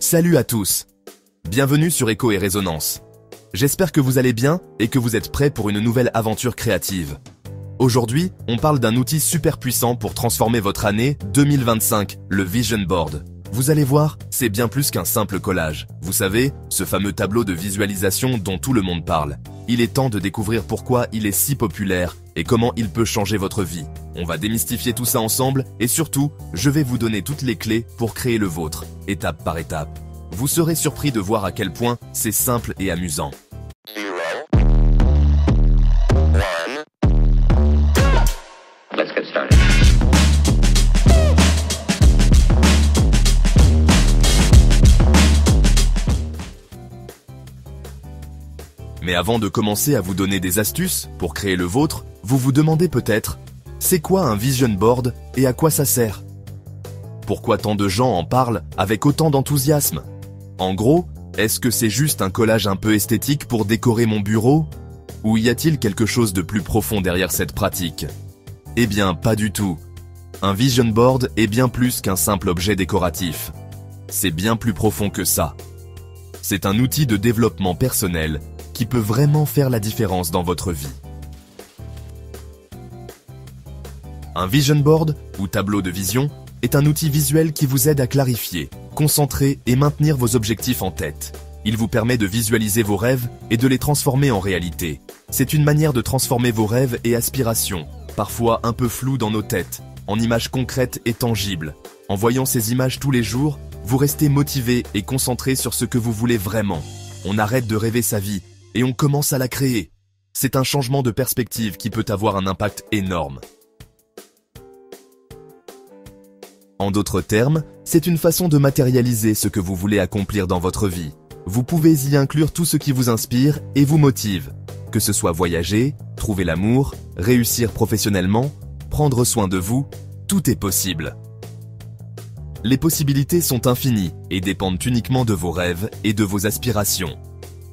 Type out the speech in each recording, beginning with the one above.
Salut à tous. Bienvenue sur Écho et Résonance. J'espère que vous allez bien et que vous êtes prêts pour une nouvelle aventure créative. Aujourd'hui, on parle d'un outil super puissant pour transformer votre année 2025, le Vision Board. Vous allez voir, c'est bien plus qu'un simple collage. Vous savez, ce fameux tableau de visualisation dont tout le monde parle. Il est temps de découvrir pourquoi il est si populaire et comment il peut changer votre vie. On va démystifier tout ça ensemble et surtout, je vais vous donner toutes les clés pour créer le vôtre, étape par étape. Vous serez surpris de voir à quel point c'est simple et amusant. Let's get started. Mais avant de commencer à vous donner des astuces pour créer le vôtre, vous vous demandez peut-être, c'est quoi un Vision Board et à quoi ça sert? Pourquoi tant de gens en parlent avec autant d'enthousiasme? En gros, est-ce que c'est juste un collage un peu esthétique pour décorer mon bureau? Ou y a-t-il quelque chose de plus profond derrière cette pratique? Eh bien, pas du tout. Un Vision Board est bien plus qu'un simple objet décoratif. C'est bien plus profond que ça. C'est un outil de développement personnel qui peut vraiment faire la différence dans votre vie. Un Vision Board, ou tableau de vision, est un outil visuel qui vous aide à clarifier, concentrer et maintenir vos objectifs en tête. Il vous permet de visualiser vos rêves et de les transformer en réalité. C'est une manière de transformer vos rêves et aspirations, parfois un peu floues dans nos têtes, en images concrètes et tangibles. En voyant ces images tous les jours, vous restez motivé et concentré sur ce que vous voulez vraiment. On arrête de rêver sa vie et on commence à la créer. C'est un changement de perspective qui peut avoir un impact énorme. En d'autres termes, c'est une façon de matérialiser ce que vous voulez accomplir dans votre vie. Vous pouvez y inclure tout ce qui vous inspire et vous motive. Que ce soit voyager, trouver l'amour, réussir professionnellement, prendre soin de vous, tout est possible. Les possibilités sont infinies et dépendent uniquement de vos rêves et de vos aspirations.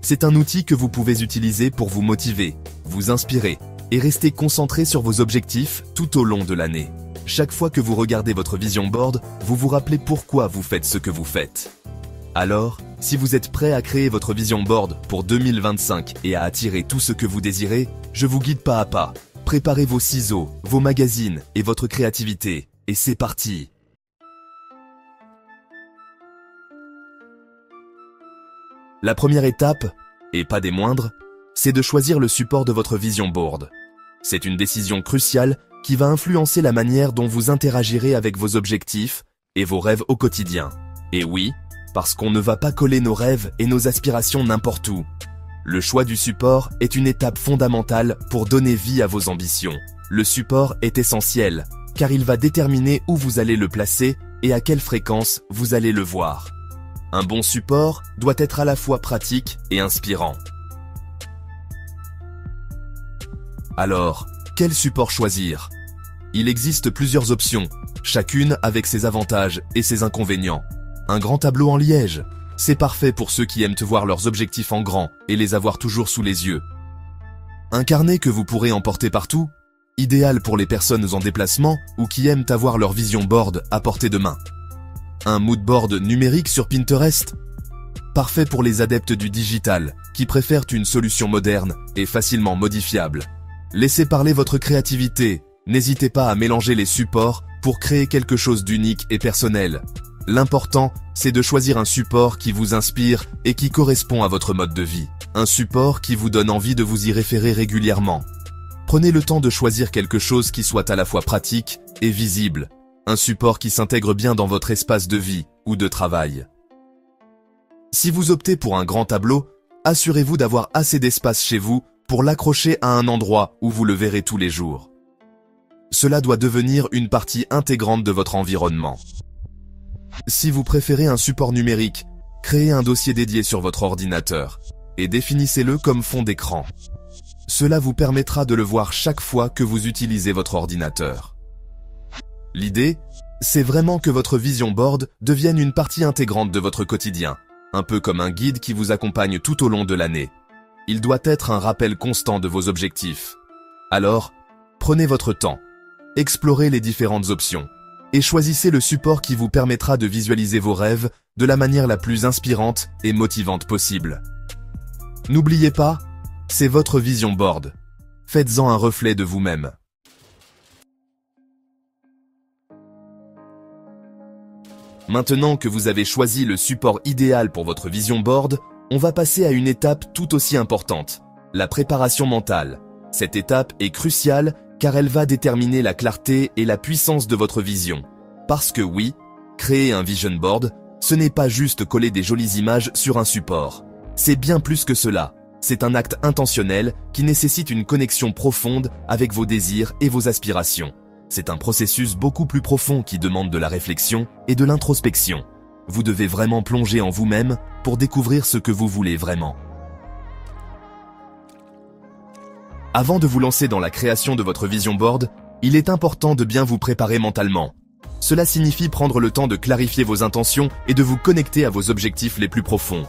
C'est un outil que vous pouvez utiliser pour vous motiver, vous inspirer et rester concentré sur vos objectifs tout au long de l'année. Chaque fois que vous regardez votre Vision Board, vous vous rappelez pourquoi vous faites ce que vous faites. Alors, si vous êtes prêt à créer votre Vision Board pour 2025 et à attirer tout ce que vous désirez, je vous guide pas à pas. Préparez vos ciseaux, vos magazines et votre créativité. Et c'est parti! La première étape, et pas des moindres, c'est de choisir le support de votre Vision Board. C'est une décision cruciale qui va influencer la manière dont vous interagirez avec vos objectifs et vos rêves au quotidien. Et oui, parce qu'on ne va pas coller nos rêves et nos aspirations n'importe où. Le choix du support est une étape fondamentale pour donner vie à vos ambitions. Le support est essentiel, car il va déterminer où vous allez le placer et à quelle fréquence vous allez le voir. Un bon support doit être à la fois pratique et inspirant. Alors, quel support choisir? Il existe plusieurs options, chacune avec ses avantages et ses inconvénients. Un grand tableau en liège, c'est parfait pour ceux qui aiment voir leurs objectifs en grand et les avoir toujours sous les yeux. Un carnet que vous pourrez emporter partout, idéal pour les personnes en déplacement ou qui aiment avoir leur Vision Board à portée de main. Un mood board numérique sur Pinterest, parfait pour les adeptes du digital qui préfèrent une solution moderne et facilement modifiable. Laissez parler votre créativité, n'hésitez pas à mélanger les supports pour créer quelque chose d'unique et personnel. L'important, c'est de choisir un support qui vous inspire et qui correspond à votre mode de vie. Un support qui vous donne envie de vous y référer régulièrement. Prenez le temps de choisir quelque chose qui soit à la fois pratique et visible. Un support qui s'intègre bien dans votre espace de vie ou de travail. Si vous optez pour un grand tableau, assurez-vous d'avoir assez d'espace chez vous pour l'accrocher à un endroit où vous le verrez tous les jours. Cela doit devenir une partie intégrante de votre environnement. Si vous préférez un support numérique, créez un dossier dédié sur votre ordinateur et définissez-le comme fond d'écran. Cela vous permettra de le voir chaque fois que vous utilisez votre ordinateur. L'idée, c'est vraiment que votre Vision Board devienne une partie intégrante de votre quotidien, un peu comme un guide qui vous accompagne tout au long de l'année. Il doit être un rappel constant de vos objectifs. Alors, prenez votre temps, explorez les différentes options, et choisissez le support qui vous permettra de visualiser vos rêves de la manière la plus inspirante et motivante possible. N'oubliez pas, c'est votre vision board. Faites-en un reflet de vous-même. Maintenant que vous avez choisi le support idéal pour votre vision board, on va passer à une étape tout aussi importante, la préparation mentale. Cette étape est cruciale car elle va déterminer la clarté et la puissance de votre vision. Parce que oui, créer un vision board, ce n'est pas juste coller des jolies images sur un support. C'est bien plus que cela. C'est un acte intentionnel qui nécessite une connexion profonde avec vos désirs et vos aspirations. C'est un processus beaucoup plus profond qui demande de la réflexion et de l'introspection. Vous devez vraiment plonger en vous-même pour découvrir ce que vous voulez vraiment. Avant de vous lancer dans la création de votre vision board, il est important de bien vous préparer mentalement. Cela signifie prendre le temps de clarifier vos intentions et de vous connecter à vos objectifs les plus profonds.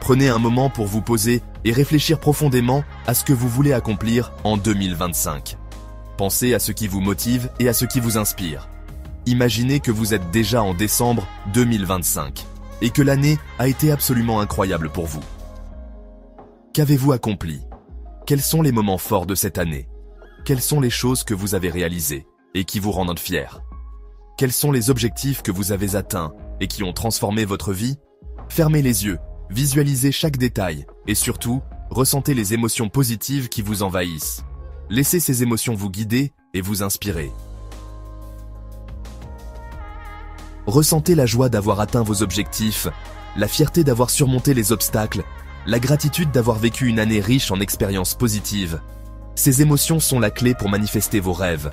Prenez un moment pour vous poser et réfléchir profondément à ce que vous voulez accomplir en 2025. Pensez à ce qui vous motive et à ce qui vous inspire. Imaginez que vous êtes déjà en décembre 2025 et que l'année a été absolument incroyable pour vous. Qu'avez-vous accompli? Quels sont les moments forts de cette année? Quelles sont les choses que vous avez réalisées et qui vous rendent fiers? Quels sont les objectifs que vous avez atteints et qui ont transformé votre vie? Fermez les yeux, visualisez chaque détail et surtout, ressentez les émotions positives qui vous envahissent. Laissez ces émotions vous guider et vous inspirer. Ressentez la joie d'avoir atteint vos objectifs, la fierté d'avoir surmonté les obstacles, la gratitude d'avoir vécu une année riche en expériences positives. Ces émotions sont la clé pour manifester vos rêves.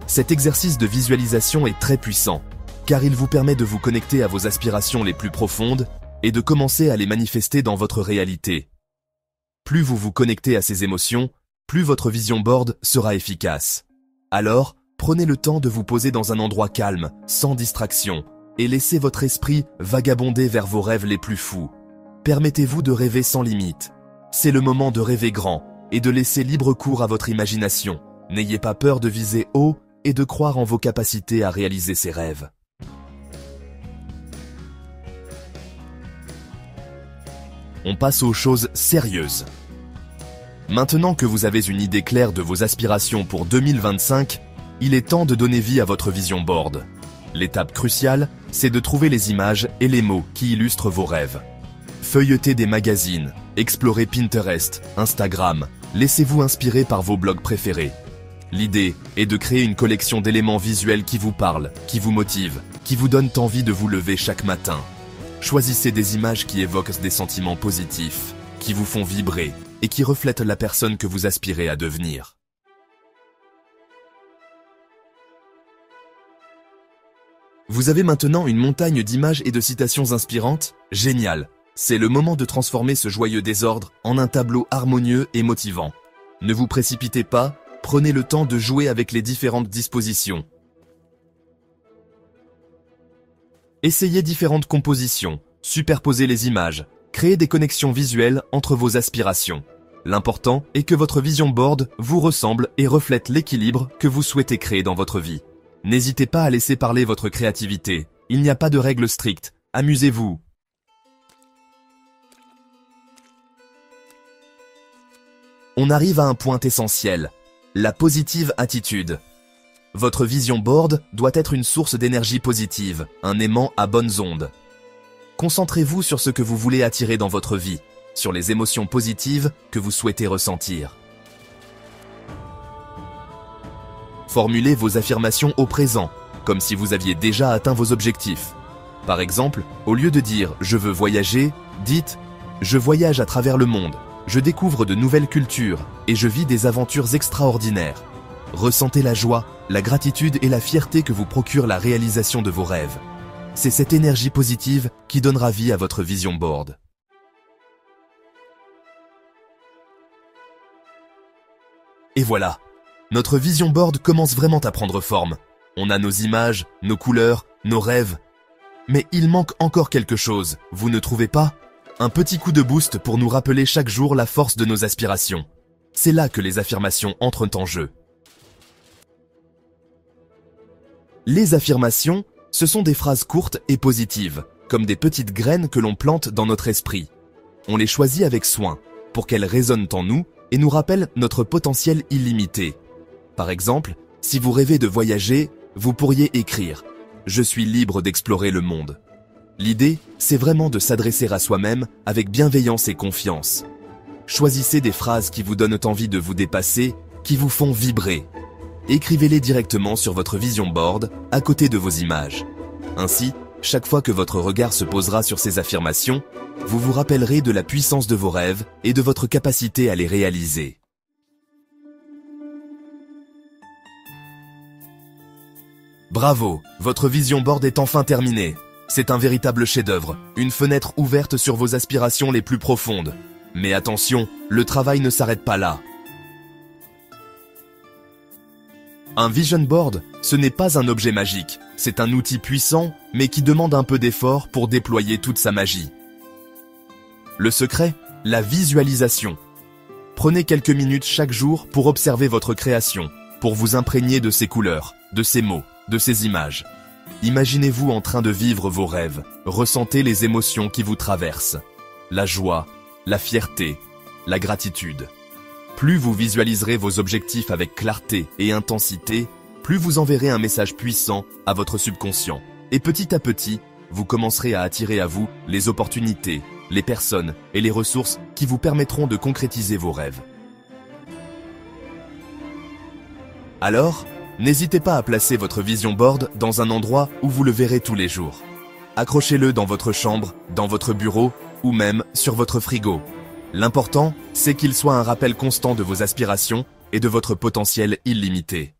Cet exercice de visualisation est très puissant, car il vous permet de vous connecter à vos aspirations les plus profondes et de commencer à les manifester dans votre réalité. Plus vous vous connectez à ces émotions, plus votre vision board sera efficace. Alors, prenez le temps de vous poser dans un endroit calme, sans distraction, et laissez votre esprit vagabonder vers vos rêves les plus fous. Permettez-vous de rêver sans limite. C'est le moment de rêver grand et de laisser libre cours à votre imagination. N'ayez pas peur de viser haut et de croire en vos capacités à réaliser ces rêves. On passe aux choses sérieuses. Maintenant que vous avez une idée claire de vos aspirations pour 2025, il est temps de donner vie à votre vision board. L'étape cruciale, c'est de trouver les images et les mots qui illustrent vos rêves. Feuilletez des magazines, explorez Pinterest, Instagram, laissez-vous inspirer par vos blogs préférés. L'idée est de créer une collection d'éléments visuels qui vous parlent, qui vous motivent, qui vous donnent envie de vous lever chaque matin. Choisissez des images qui évoquent des sentiments positifs, qui vous font vibrer et qui reflètent la personne que vous aspirez à devenir. Vous avez maintenant une montagne d'images et de citations inspirantes? Génial! C'est le moment de transformer ce joyeux désordre en un tableau harmonieux et motivant. Ne vous précipitez pas, prenez le temps de jouer avec les différentes dispositions. Essayez différentes compositions, superposez les images, créez des connexions visuelles entre vos aspirations. L'important est que votre vision board vous ressemble et reflète l'équilibre que vous souhaitez créer dans votre vie. N'hésitez pas à laisser parler votre créativité. Il n'y a pas de règles strictes. Amusez-vous. On arrive à un point essentiel, la positive attitude. Votre vision board doit être une source d'énergie positive, un aimant à bonnes ondes. Concentrez-vous sur ce que vous voulez attirer dans votre vie, sur les émotions positives que vous souhaitez ressentir. Formulez vos affirmations au présent, comme si vous aviez déjà atteint vos objectifs. Par exemple, au lieu de dire « je veux voyager », dites « je voyage à travers le monde, je découvre de nouvelles cultures et je vis des aventures extraordinaires ». Ressentez la joie, la gratitude et la fierté que vous procure la réalisation de vos rêves. C'est cette énergie positive qui donnera vie à votre vision board. Et voilà, notre vision board commence vraiment à prendre forme. On a nos images, nos couleurs, nos rêves. Mais il manque encore quelque chose, vous ne trouvez pas? Un petit coup de boost pour nous rappeler chaque jour la force de nos aspirations. C'est là que les affirmations entrent en jeu. Les affirmations, ce sont des phrases courtes et positives, comme des petites graines que l'on plante dans notre esprit. On les choisit avec soin, pour qu'elles résonnent en nous et nous rappellent notre potentiel illimité. Par exemple, si vous rêvez de voyager, vous pourriez écrire « Je suis libre d'explorer le monde ». L'idée, c'est vraiment de s'adresser à soi-même avec bienveillance et confiance. Choisissez des phrases qui vous donnent envie de vous dépasser, qui vous font vibrer. Écrivez-les directement sur votre vision board, à côté de vos images. Ainsi, chaque fois que votre regard se posera sur ces affirmations, vous vous rappellerez de la puissance de vos rêves et de votre capacité à les réaliser. Bravo, votre vision board est enfin terminée. C'est un véritable chef-d'œuvre, une fenêtre ouverte sur vos aspirations les plus profondes. Mais attention, le travail ne s'arrête pas là. Un vision board, ce n'est pas un objet magique, c'est un outil puissant, mais qui demande un peu d'effort pour déployer toute sa magie. Le secret, la visualisation. Prenez quelques minutes chaque jour pour observer votre création, pour vous imprégner de ses couleurs, de ses mots, de ses images. Imaginez-vous en train de vivre vos rêves, ressentez les émotions qui vous traversent. La joie, la fierté, la gratitude. Plus vous visualiserez vos objectifs avec clarté et intensité, plus vous enverrez un message puissant à votre subconscient. Et petit à petit, vous commencerez à attirer à vous les opportunités, les personnes et les ressources qui vous permettront de concrétiser vos rêves. Alors, n'hésitez pas à placer votre vision board dans un endroit où vous le verrez tous les jours. Accrochez-le dans votre chambre, dans votre bureau ou même sur votre frigo. L'important, c'est qu'il soit un rappel constant de vos aspirations et de votre potentiel illimité.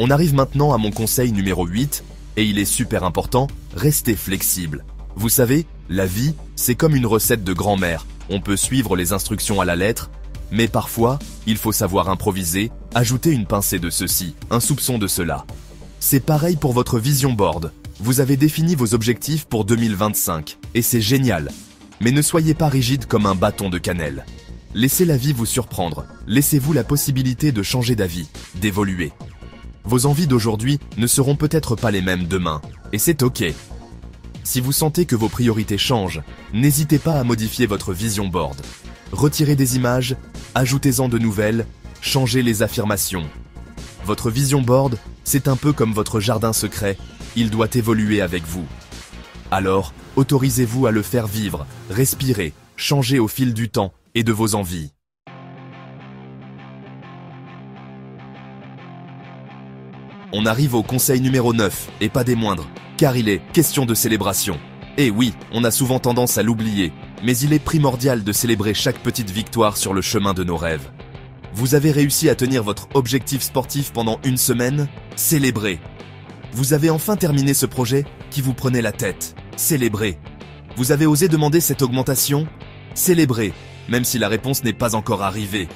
On arrive maintenant à mon conseil numéro 8, et il est super important, restez flexible. Vous savez, la vie, c'est comme une recette de grand-mère. On peut suivre les instructions à la lettre, mais parfois, il faut savoir improviser, ajouter une pincée de ceci, un soupçon de cela. C'est pareil pour votre vision board. Vous avez défini vos objectifs pour 2025, et c'est génial. Mais ne soyez pas rigide comme un bâton de cannelle. Laissez la vie vous surprendre, laissez-vous la possibilité de changer d'avis, d'évoluer. Vos envies d'aujourd'hui ne seront peut-être pas les mêmes demain, et c'est ok. Si vous sentez que vos priorités changent, n'hésitez pas à modifier votre vision board. Retirez des images, ajoutez-en de nouvelles, changez les affirmations. Votre vision board, c'est un peu comme votre jardin secret, il doit évoluer avec vous. Alors, autorisez-vous à le faire vivre, respirer, changer au fil du temps et de vos envies. On arrive au conseil numéro 9, et pas des moindres, car il est question de célébration. Et oui, on a souvent tendance à l'oublier, mais il est primordial de célébrer chaque petite victoire sur le chemin de nos rêves. Vous avez réussi à tenir votre objectif sportif pendant une semaine? Célébrez! Vous avez enfin terminé ce projet qui vous prenait la tête? Célébrez! Vous avez osé demander cette augmentation? Célébrez, même si la réponse n'est pas encore arrivée.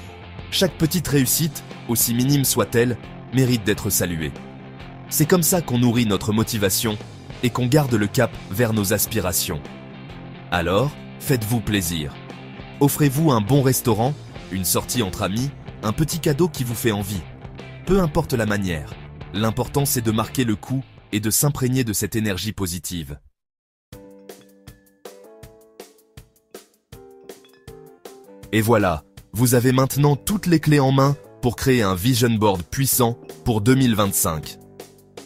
Chaque petite réussite, aussi minime soit-elle, mérite d'être saluée. C'est comme ça qu'on nourrit notre motivation et qu'on garde le cap vers nos aspirations. Alors, faites-vous plaisir. Offrez-vous un bon restaurant, une sortie entre amis, un petit cadeau qui vous fait envie. Peu importe la manière, l'important c'est de marquer le coup et de s'imprégner de cette énergie positive. Et voilà, vous avez maintenant toutes les clés en main pour créer un vision board puissant pour 2025.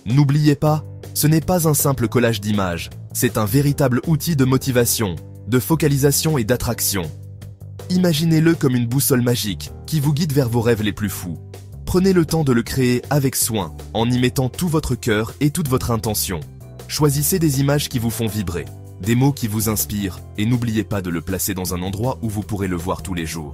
N'oubliez pas, ce n'est pas un simple collage d'images, c'est un véritable outil de motivation, de focalisation et d'attraction. Imaginez-le comme une boussole magique qui vous guide vers vos rêves les plus fous. Prenez le temps de le créer avec soin, en y mettant tout votre cœur et toute votre intention. Choisissez des images qui vous font vibrer, des mots qui vous inspirent, et n'oubliez pas de le placer dans un endroit où vous pourrez le voir tous les jours.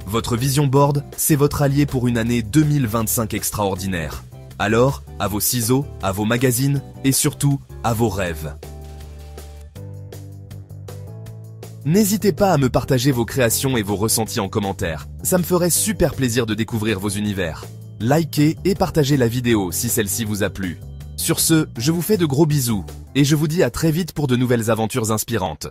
Votre vision board, c'est votre allié pour une année 2025 extraordinaire. Alors, à vos ciseaux, à vos magazines et surtout, à vos rêves. N'hésitez pas à me partager vos créations et vos ressentis en commentaire. Ça me ferait super plaisir de découvrir vos univers. Likez et partagez la vidéo si celle-ci vous a plu. Sur ce, je vous fais de gros bisous et je vous dis à très vite pour de nouvelles aventures inspirantes.